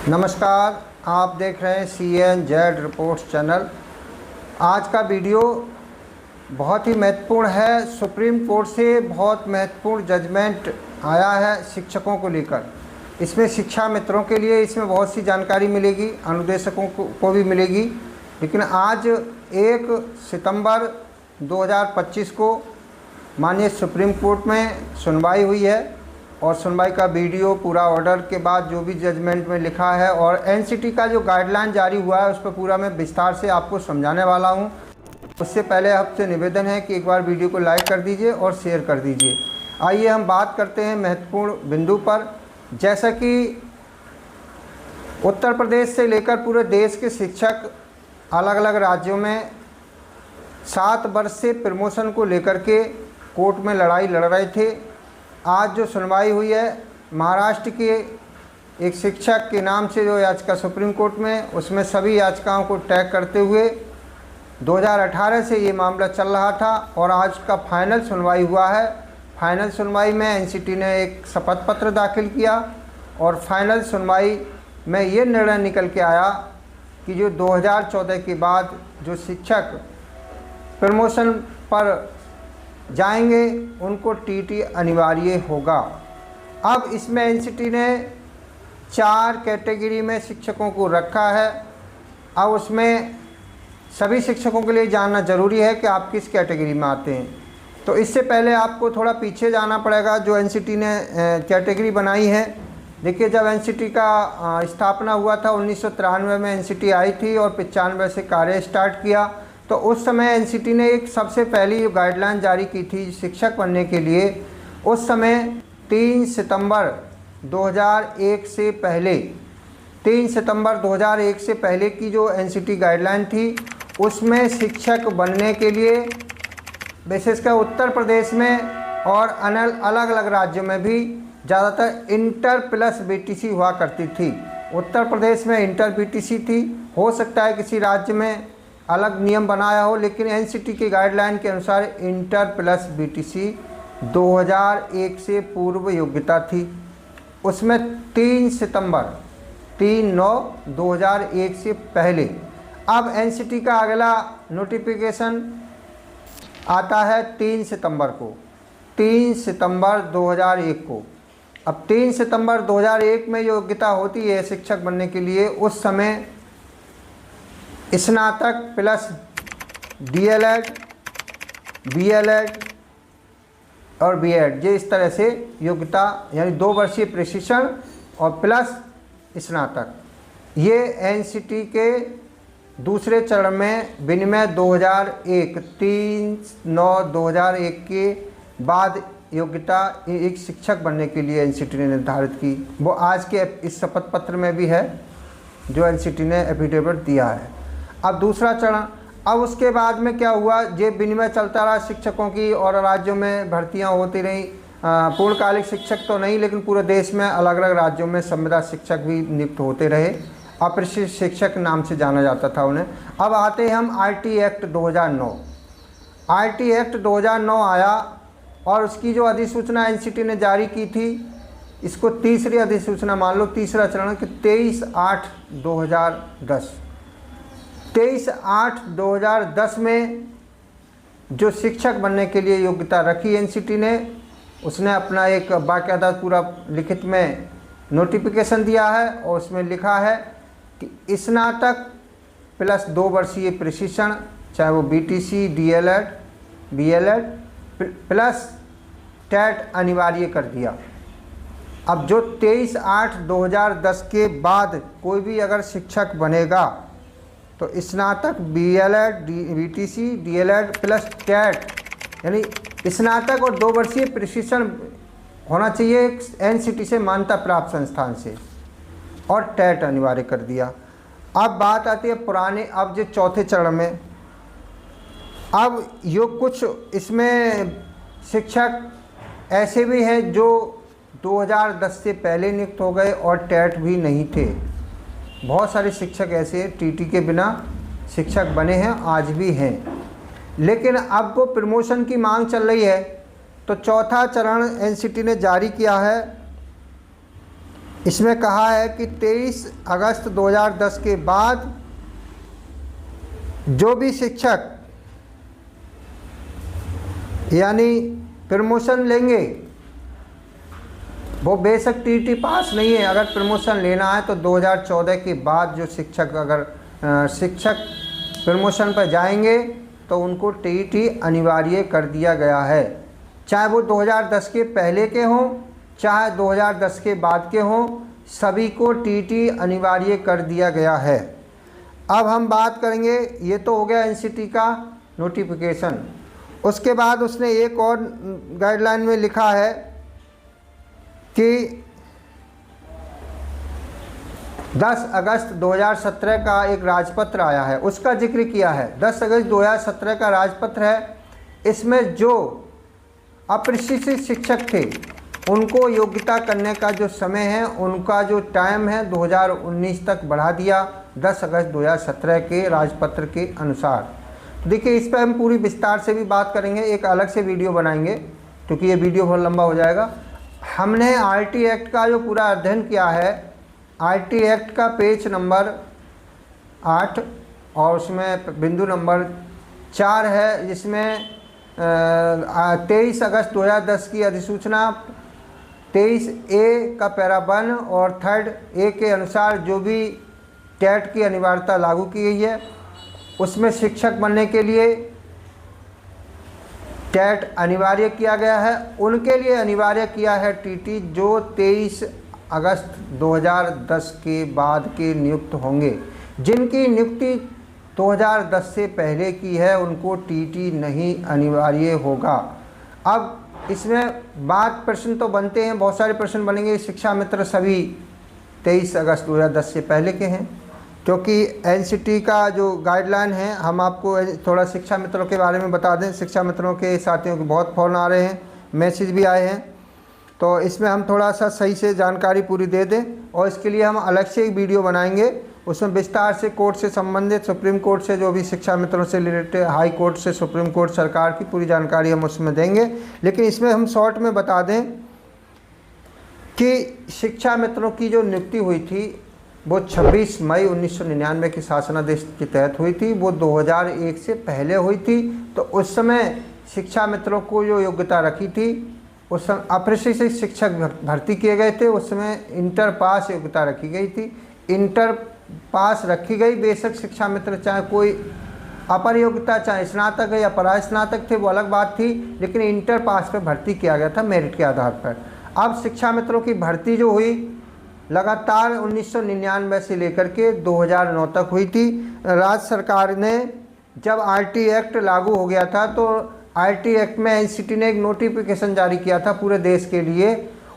नमस्कार, आप देख रहे हैं CNZ रिपोर्ट्स चैनल। आज का वीडियो बहुत ही महत्वपूर्ण है। सुप्रीम कोर्ट से बहुत महत्वपूर्ण जजमेंट आया है शिक्षकों को लेकर। इसमें शिक्षा मित्रों के लिए इसमें बहुत सी जानकारी मिलेगी, अनुदेशकों को भी मिलेगी। लेकिन आज 1 सितंबर 2025 को माननीय सुप्रीम कोर्ट में सुनवाई हुई है और सुनवाई का वीडियो पूरा ऑर्डर के बाद जो भी जजमेंट में लिखा है और एनसीटी का जो गाइडलाइन जारी हुआ है उस पर पूरा मैं विस्तार से आपको समझाने वाला हूं। उससे पहले आपसे निवेदन है कि एक बार वीडियो को लाइक कर दीजिए और शेयर कर दीजिए। आइए हम बात करते हैं महत्वपूर्ण बिंदु पर। जैसा कि उत्तर प्रदेश से लेकर पूरे देश के शिक्षक अलग अलग राज्यों में 7 वर्ष से प्रमोशन को लेकर के कोर्ट में लड़ाई लड़ रहे थे। आज जो सुनवाई हुई है महाराष्ट्र के एक शिक्षक के नाम से जो याचिका सुप्रीम कोर्ट में, उसमें सभी याचिकाओं को टैग करते हुए 2018 से ये मामला चल रहा था और आज का फाइनल सुनवाई हुआ है। फाइनल सुनवाई में एनसीटी ने एक शपथ पत्र दाखिल किया और फाइनल सुनवाई में ये निर्णय निकल के आया कि जो 2014 के बाद जो शिक्षक प्रमोशन पर जाएंगे उनको टीटी अनिवार्य होगा। अब इसमें एनसीटी ने 4 कैटेगरी में शिक्षकों को रखा है। अब उसमें सभी शिक्षकों के लिए जानना ज़रूरी है कि आप किस कैटेगरी में आते हैं। तो इससे पहले आपको थोड़ा पीछे जाना पड़ेगा। जो एनसीटी ने कैटेगरी बनाई है, देखिए जब एनसीटी का स्थापना हुआ था 1993 में एनसीटी आई थी और 95 से कार्य स्टार्ट किया। तो उस समय एनसीटी ने एक सबसे पहली जो गाइडलाइन जारी की थी शिक्षक बनने के लिए, उस समय 3 सितंबर 2001 से पहले 3 सितंबर 2001 से पहले की जो एनसीटी गाइडलाइन थी उसमें शिक्षक बनने के लिए विशेषकर उत्तर प्रदेश में और अलग अलग राज्यों में भी ज़्यादातर इंटर प्लस बीटीसी हुआ करती थी। उत्तर प्रदेश में इंटर बीटीसी थी, हो सकता है किसी राज्य में अलग नियम बनाया हो, लेकिन एनसीटी की गाइडलाइन के अनुसार इंटर प्लस बीटीसी 2001 से पूर्व योग्यता थी। उसमें 3 सितंबर 3/9/2001 से पहले। अब एनसीटी का अगला नोटिफिकेशन आता है 3 सितंबर को, 3 सितंबर 2001 को। अब 3 सितंबर 2001 में योग्यता होती है शिक्षक बनने के लिए। उस समय स्नातक प्लस डीएलएड, बीएलएड और बीएड, ये इस तरह से योग्यता यानी 2 वर्षीय प्रशिक्षण और प्लस स्नातक, ये एनसीटी के दूसरे चरण में विनिमय 2001 3/9/2001 के बाद योग्यता एक शिक्षक बनने के लिए एनसीटी ने निर्धारित की। वो आज के इस शपथ पत्र में भी है जो एनसीटी ने एफिडेविट दिया है। अब दूसरा चरण, अब उसके बाद में क्या हुआ, ये विनिमय चलता रहा शिक्षकों की और राज्यों में भर्तियां होती रही। पूर्णकालिक शिक्षक तो नहीं, लेकिन पूरे देश में अलग अलग राज्यों में संविदा शिक्षक भी नियुक्त होते रहे। अप्रशिक्षित शिक्षक नाम से जाना जाता था उन्हें। अब आते हैं हम आईटी एक्ट 2009। आईटी एक्ट 2009 आया और उसकी जो अधिसूचना एनसीटी ने जारी की थी, इसको तीसरी अधिसूचना मान लो, तीसरा चरण कि 23/8/2010। 23/8/2010 में जो शिक्षक बनने के लिए योग्यता रखी एनसीटी ने, उसने अपना एक बाकायदा पूरा लिखित में नोटिफिकेशन दिया है और उसमें लिखा है कि स्नातक प्लस 2 वर्षीय प्रशिक्षण, चाहे वो BTC, DElEd, BElEd plus TET अनिवार्य कर दिया। अब जो 23/8/2010 के बाद कोई भी अगर शिक्षक बनेगा तो स्नातक, BElEd, BTC, DElEd plus TET यानी स्नातक और 2 वर्षीय प्रशिक्षण होना चाहिए एनसीटी से मान्यता प्राप्त संस्थान से, और टेट अनिवार्य कर दिया। अब बात आती है पुराने, अब जो चौथे चरण में, अब यो कुछ इसमें शिक्षक ऐसे भी हैं जो 2010 से पहले नियुक्त हो गए और टेट भी नहीं थे। बहुत सारे शिक्षक ऐसे टीटी के बिना शिक्षक बने हैं, आज भी हैं। लेकिन अब वो प्रमोशन की मांग चल रही है, तो चौथा चरण एनसीटी ने जारी किया है इसमें कहा है कि 23 अगस्त 2010 के बाद जो भी शिक्षक यानी प्रमोशन लेंगे, वो बेशक टीटी पास नहीं है, अगर प्रमोशन लेना है तो 2014 के बाद जो शिक्षक अगर शिक्षक प्रमोशन पर जाएंगे तो उनको टीटी अनिवार्य कर दिया गया है, चाहे वो 2010 के पहले के हों चाहे 2010 के बाद के हों, सभी को टीटी अनिवार्य कर दिया गया है। अब हम बात करेंगे, ये तो हो गया एनसीटी का नोटिफिकेशन। उसके बाद उसने एक और गाइडलाइन में लिखा है कि 10 अगस्त 2017 का एक राजपत्र आया है, उसका जिक्र किया है। 10 अगस्त 2017 का राजपत्र है। इसमें जो अप्रशिक्षित शिक्षक थे उनको योग्यता करने का जो समय है, उनका जो टाइम है 2019 तक बढ़ा दिया 10 अगस्त 2017 के राजपत्र के अनुसार। देखिए, इस पर हम पूरी विस्तार से भी बात करेंगे, एक अलग से वीडियो बनाएंगे क्योंकि ये वीडियो बहुत लंबा हो जाएगा। हमने आरटी एक्ट का जो पूरा अध्ययन किया है, आरटी एक्ट का पेज नंबर 8 और उसमें बिंदु नंबर 4 है, जिसमें 23 अगस्त 2010 की अधिसूचना 23A का पैरा 1 और 3A के अनुसार जो भी टेट की अनिवार्यता लागू की गई है, उसमें शिक्षक बनने के लिए टेट अनिवार्य किया गया है। उनके लिए अनिवार्य किया है टीटी जो 23 अगस्त 2010 के बाद के नियुक्त होंगे। जिनकी नियुक्ति 2010 से पहले की है उनको टीटी नहीं अनिवार्य होगा। अब इसमें बात प्रश्न तो बनते हैं, बहुत सारे प्रश्न बनेंगे। शिक्षा मित्र सभी 23 अगस्त 2010 से पहले के हैं, क्योंकि एनसीटी का जो गाइडलाइन है, हम आपको थोड़ा शिक्षा मित्रों के बारे में बता दें। शिक्षा मित्रों के साथियों के बहुत फ़ोन आ रहे हैं, मैसेज भी आए हैं, तो इसमें हम थोड़ा सा सही से जानकारी पूरी दे दें और इसके लिए हम अलग से एक वीडियो बनाएंगे। उसमें विस्तार से कोर्ट से संबंधित, सुप्रीम कोर्ट से जो भी शिक्षा मित्रों से रिलेटेड, हाई कोर्ट से सुप्रीम कोर्ट, सरकार की पूरी जानकारी हम उसमें देंगे। लेकिन इसमें हम शॉर्ट में बता दें कि शिक्षा मित्रों की जो नियुक्ति हुई थी वो 26 मई 1999 के शासनादेश के तहत हुई थी। वो 2001 से पहले हुई थी। तो उस समय शिक्षा मित्रों को जो योग्यता रखी थी, उस समय अप्रशिक्षित शिक्षक भर्ती किए गए थे। उस समय इंटर पास योग्यता रखी गई थी। इंटर पास रखी गई, बेशक शिक्षा मित्र चाहे कोई अपर योग्यता, चाहे स्नातक है या परास्नातक थे, वो अलग बात थी, लेकिन इंटर पास पर भर्ती किया गया था मेरिट के आधार पर। अब शिक्षा मित्रों की भर्ती जो हुई लगातार 1999 से लेकर के 2009 तक हुई थी। राज्य सरकार ने जब आरटी एक्ट लागू हो गया था तो आरटी एक्ट में एनसीटी ने एक नोटिफिकेशन जारी किया था पूरे देश के लिए।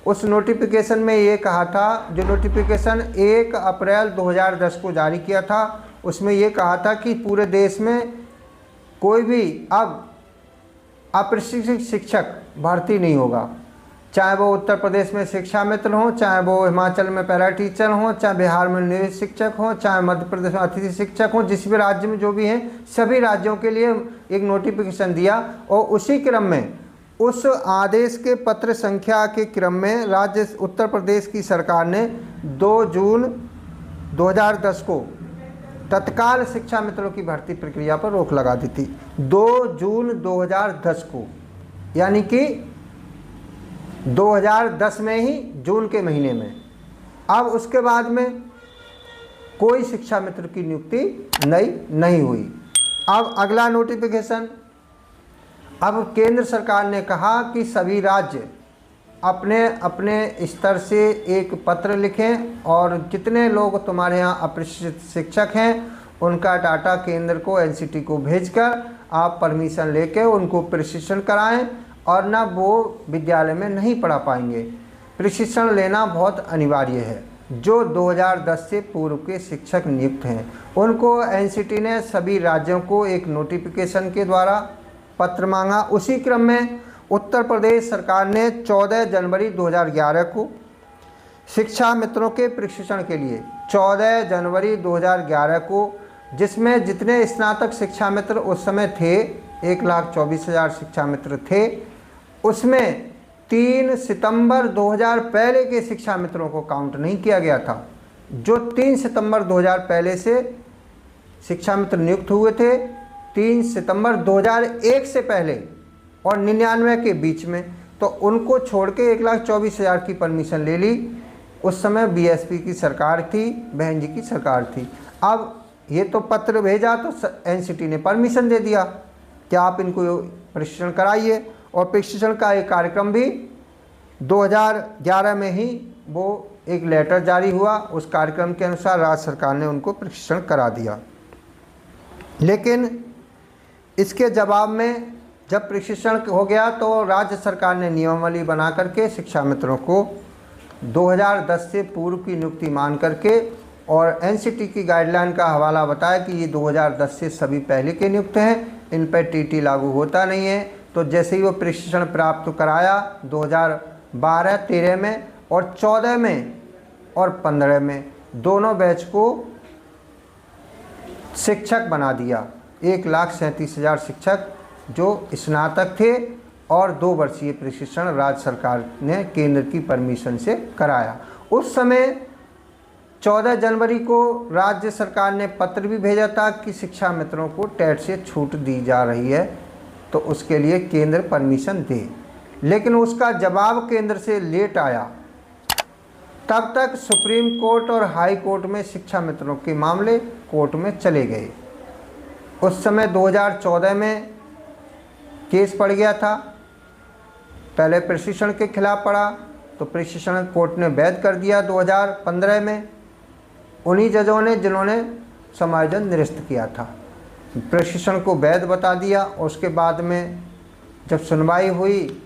उस नोटिफिकेशन में ये कहा था, जो नोटिफिकेशन 1 अप्रैल 2010 को जारी किया था, उसमें ये कहा था कि पूरे देश में कोई भी अब अप्रशिक्षित शिक्षक भर्ती नहीं होगा, चाहे वो उत्तर प्रदेश में शिक्षा मित्र हों, चाहे वो हिमाचल में पैरा टीचर हों, चाहे बिहार में नियोजित शिक्षक हों, चाहे मध्य प्रदेश में अतिथि शिक्षक हों, जिस भी राज्य में जो भी हैं, सभी राज्यों के लिए एक नोटिफिकेशन दिया। और उसी क्रम में, उस आदेश के पत्र संख्या के क्रम में राज्य उत्तर प्रदेश की सरकार ने 2 जून 2010 को तत्काल शिक्षा मित्रों की भर्ती प्रक्रिया पर रोक लगा दी थी। 2 जून 2010 को, यानी कि 2010 में ही, जून के महीने में। अब उसके बाद में कोई शिक्षा मित्र की नियुक्ति नहीं हुई। अब अगला नोटिफिकेशन, अब केंद्र सरकार ने कहा कि सभी राज्य अपने अपने स्तर से एक पत्र लिखें और जितने लोग तुम्हारे यहाँ अप्रशिक्षित शिक्षक हैं उनका डाटा केंद्र को, एनसीटी को भेजकर आप परमिशन लेके उनको प्रशिक्षण कराएं, और ना वो विद्यालय में नहीं पढ़ा पाएंगे। प्रशिक्षण लेना बहुत अनिवार्य है। जो 2010 से पूर्व के शिक्षक नियुक्त हैं उनको एनसीटी ने सभी राज्यों को एक नोटिफिकेशन के द्वारा पत्र मांगा। उसी क्रम में उत्तर प्रदेश सरकार ने 14 जनवरी 2011 को शिक्षा मित्रों के प्रशिक्षण के लिए 14 जनवरी 2011 को, जिसमें जितने स्नातक शिक्षा मित्र उस समय थे, 1,24,000 शिक्षा मित्र थे, उसमें 3 सितंबर 2000 पहले के शिक्षा मित्रों को काउंट नहीं किया गया था। जो 3 सितंबर 2000 पहले से शिक्षा मित्र नियुक्त हुए थे, 3 सितंबर 2001 से पहले और 99 के बीच में, तो उनको छोड़ के 1,24,000 की परमिशन ले ली। उस समय बीएसपी की सरकार थी, बहन जी की सरकार थी। अब ये तो पत्र भेजा तो एनसीटी ने परमिशन दे दिया कि आप इनको प्रशिक्षण कराइए, और प्रशिक्षण का एक कार्यक्रम भी 2011 में ही वो एक लेटर जारी हुआ। उस कार्यक्रम के अनुसार राज्य सरकार ने उनको प्रशिक्षण करा दिया। लेकिन इसके जवाब में जब प्रशिक्षण हो गया तो राज्य सरकार ने नियमावली बना करके शिक्षा मित्रों को 2010 से पूर्व की नियुक्ति मान करके, और एनसीटी की गाइडलाइन का हवाला बताया कि ये 2010 से सभी पहले के नियुक्त हैं, इन पर टीटी लागू होता नहीं है। तो जैसे ही वो प्रशिक्षण प्राप्त कराया 2012-13 में और 14 में और 15 में दोनों बैच को शिक्षक बना दिया। 1,37,000 शिक्षक जो स्नातक थे, और 2 वर्षीय प्रशिक्षण राज्य सरकार ने केंद्र की परमिशन से कराया। उस समय 14 जनवरी को राज्य सरकार ने पत्र भी भेजा था कि शिक्षा मित्रों को टेट से छूट दी जा रही है, तो उसके लिए केंद्र परमिशन दे। लेकिन उसका जवाब केंद्र से लेट आया। तब तक सुप्रीम कोर्ट और हाई कोर्ट में शिक्षा मित्रों के मामले कोर्ट में चले गए। उस समय 2014 में केस पड़ गया था। पहले प्रशिक्षण के खिलाफ पड़ा, तो प्रशिक्षण कोर्ट ने वैध कर दिया 2015 में। उन्हीं जजों ने जिन्होंने समायोजन निरस्त किया था, प्रशिक्षण को वैध बता दिया। उसके बाद में जब सुनवाई हुई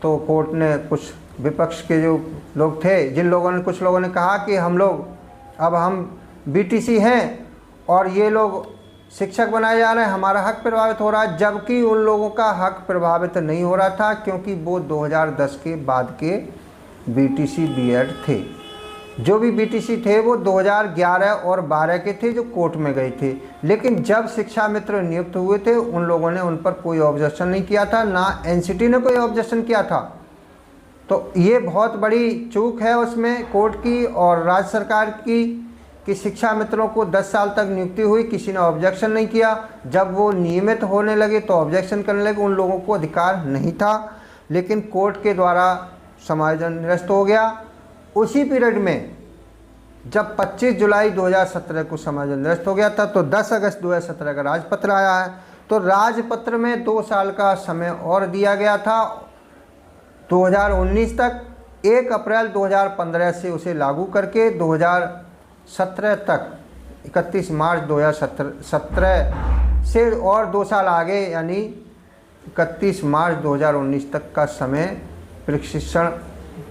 तो कोर्ट ने कुछ विपक्ष के जो लोग थे, कुछ लोगों ने कहा कि हम बीटीसी हैं और ये लोग शिक्षक बनाए जा रहे हैं, हमारा हक प्रभावित हो रहा है। जबकि उन लोगों का हक प्रभावित नहीं हो रहा था, क्योंकि वो 2010 के बाद के बीटीसी बीएड थे। जो भी बीटीसी थे वो 2011 और 12 के थे जो कोर्ट में गए थे। लेकिन जब शिक्षा मित्र नियुक्त हुए थे उन लोगों ने उन पर कोई ऑब्जेक्शन नहीं किया था, ना एनसीटी ने कोई ऑब्जेक्शन किया था। तो ये बहुत बड़ी चूक है उसमें कोर्ट की और राज्य सरकार की कि शिक्षा मित्रों को 10 साल तक नियुक्ति हुई, किसी ने ऑब्जेक्शन नहीं किया। जब वो नियमित होने लगे तो ऑब्जेक्शन करने लगे। उन लोगों को अधिकार नहीं था, लेकिन कोर्ट के द्वारा समायोजन निरस्त हो गया। उसी पीरियड में जब 25 जुलाई 2017 को समायोजन निरस्त हो गया था, तो 10 अगस्त 2017 का राजपत्र आया है। तो राजपत्र में 2 साल का समय और दिया गया था 2019 तक। 1 अप्रैल 2015 से उसे लागू करके 2017 तक 31 मार्च 2017 से और 2 साल आगे यानी 31 मार्च 2019 तक का समय प्रशिक्षण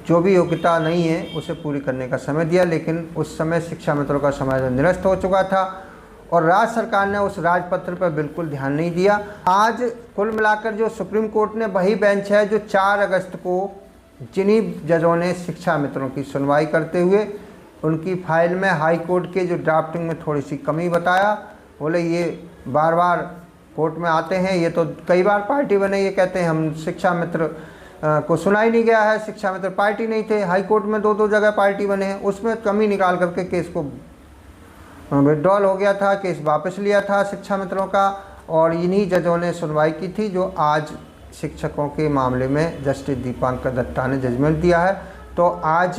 जो भी योग्यता नहीं है उसे पूरी करने का समय दिया। लेकिन उस समय शिक्षा मित्रों का समायोजन निरस्त हो चुका था और राज्य सरकार ने उस राजपत्र पर बिल्कुल ध्यान नहीं दिया। आज कुल मिलाकर जो सुप्रीम कोर्ट ने वही बेंच है जो 4 अगस्त को जिन्हीं जजों ने शिक्षा मित्रों की सुनवाई करते हुए उनकी फाइल में हाई कोर्ट के जो ड्राफ्टिंग में थोड़ी सी कमी बताया। बोले ये बार बार कोर्ट में आते हैं, ये तो कई बार पार्टी बने, ये कहते हैं हम शिक्षा मित्र को सुना ही नहीं गया है, शिक्षा मित्र पार्टी नहीं थे। हाई कोर्ट में 2 जगह पार्टी बने हैं, उसमें कमी निकाल करके केस को विड्रॉल हो गया था, केस वापस लिया था शिक्षा मित्रों का। और इन्हीं जजों ने सुनवाई की थी जो आज शिक्षकों के मामले में जस्टिस दीपांकर दत्ता ने जजमेंट दिया है। तो आज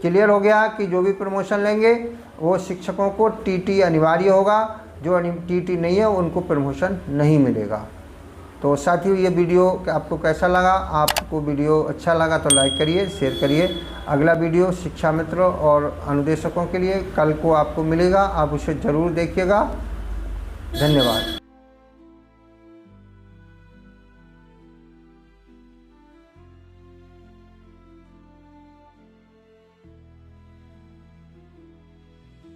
क्लियर हो गया कि जो भी प्रमोशन लेंगे वो शिक्षकों को टीटी अनिवार्य होगा, जो टीटी नहीं है उनको प्रमोशन नहीं मिलेगा। तो साथियों ये वीडियो आपको कैसा लगा? आपको वीडियो अच्छा लगा तो लाइक करिए, शेयर करिए। अगला वीडियो शिक्षा मित्रों और अनुदेशकों के लिए कल को आपको मिलेगा, आप उसे ज़रूर देखिएगा। धन्यवाद।